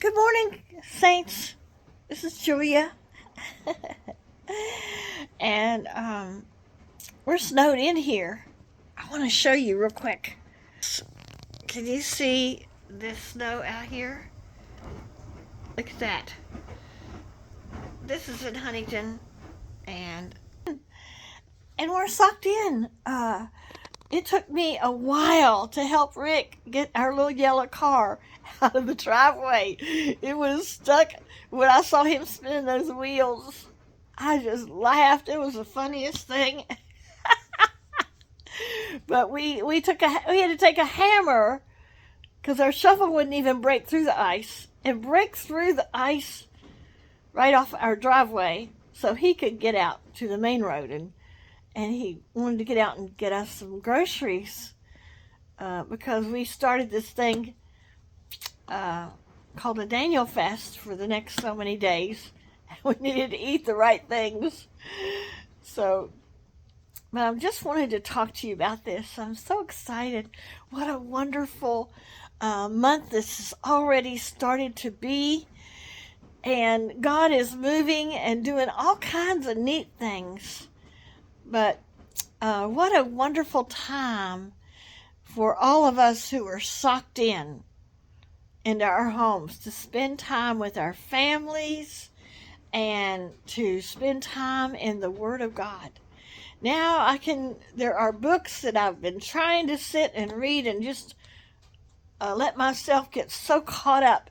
Good morning, Saints. This is Julia. and we're snowed in here. I want to show you real quick. Can you see this snow out here? Look at that. This is in Huntington, and we're sucked in. It took me a while to help Rick get our little yellow car out of the driveway. It was stuck. When I saw him spinning those wheels, I just laughed. It was the funniest thing. But we had to take a hammer because our shovel wouldn't even break through the ice, and break through the ice right off our driveway so he could get out to the main road. And he wanted to get out and get us some groceries because we started this thing called a Daniel fast for the next so many days. We needed to eat the right things. But I just wanted to talk to you about this. I'm so excited. What a wonderful month this has already started to be. And God is moving and doing all kinds of neat things. But what a wonderful time for all of us who are socked in into our homes to spend time with our families and to spend time in the Word of God. Now there are books that I've been trying to sit and read and just let myself get so caught up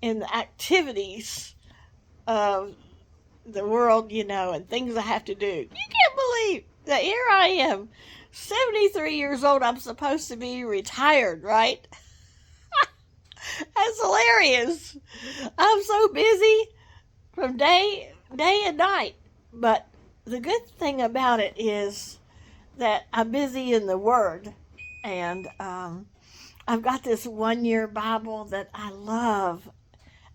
in the activities of the world, and things I have to do. You can't believe that here I am, 73 years old. I'm supposed to be retired, right? That's hilarious. I'm so busy from day and night. But the good thing about it is that I'm busy in the Word. And I've got this 1-year Bible that I love.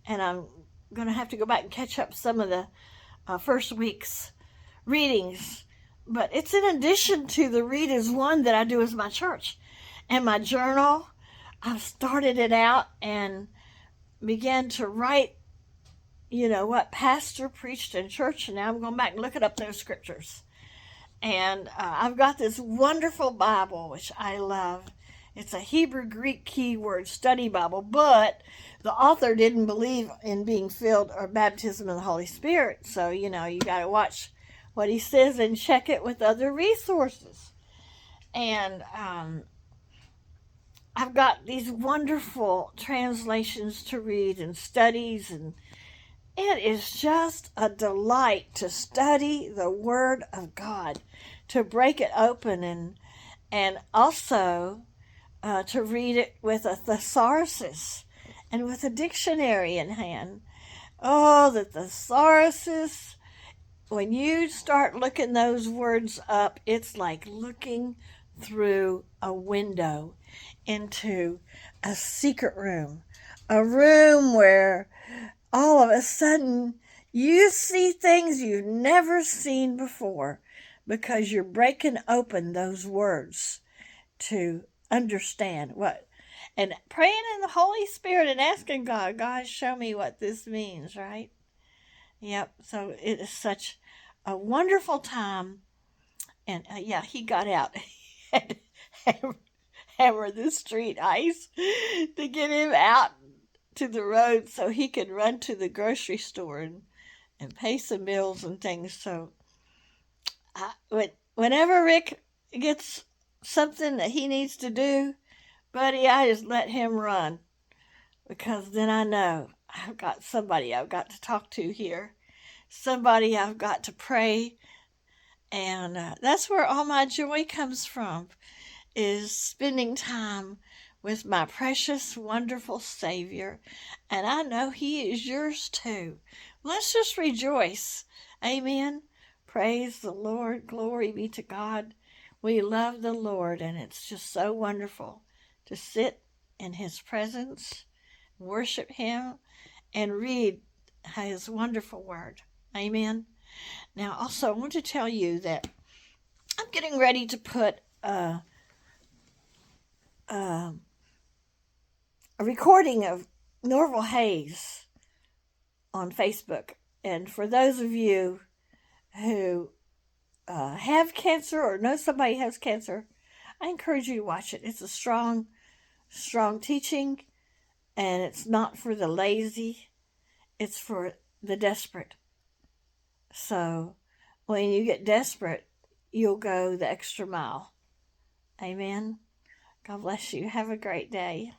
And I'm going to have to go back and catch up some of the first week's readings. But it's in addition to the Read as One that I do as my church. And my journal, I've started it out and began to write, what pastor preached in church. And now I'm going back and looking up those scriptures. And I've got this wonderful Bible, which I love. It's a Hebrew Greek keyword study Bible, but the author didn't believe in being filled or baptism in the Holy Spirit. So, you got to watch what he says and check it with other resources. And I've got these wonderful translations to read and studies, and it is just a delight to study the Word of God, to break it open and also to read it with a thesaurus and with a dictionary in hand. Oh, the thesaurus, when you start looking those words up, it's like looking through a window into a secret room, a room where all of a sudden you see things you've never seen before because you're breaking open those words to understand what, and praying in the Holy Spirit and asking God, show me what this means, right? Yep. So it is such a wonderful time. And he got out and hammered the street ice to get him out to the road so he could run to the grocery store and pay some bills and things. So whenever Rick gets something that he needs to do, buddy, I just let him run, because then I know I've got somebody I've got to talk to here, somebody I've got to pray, and that's where all my joy comes from, is spending time with my precious, wonderful Savior, and I know He is yours too. Let's just rejoice. Amen. Praise the Lord. Glory be to God. We love the Lord, and it's just so wonderful to sit in His presence, worship Him, and read His wonderful Word. Amen. Now, also, I want to tell you that I'm getting ready to put a recording of Norval Hayes on Facebook. And for those of you who have cancer or know somebody has cancer, I encourage you to watch it. It's a strong, strong teaching, and it's not for the lazy, it's for the desperate. So when you get desperate, you'll go the extra mile. Amen. God bless you. Have a great day.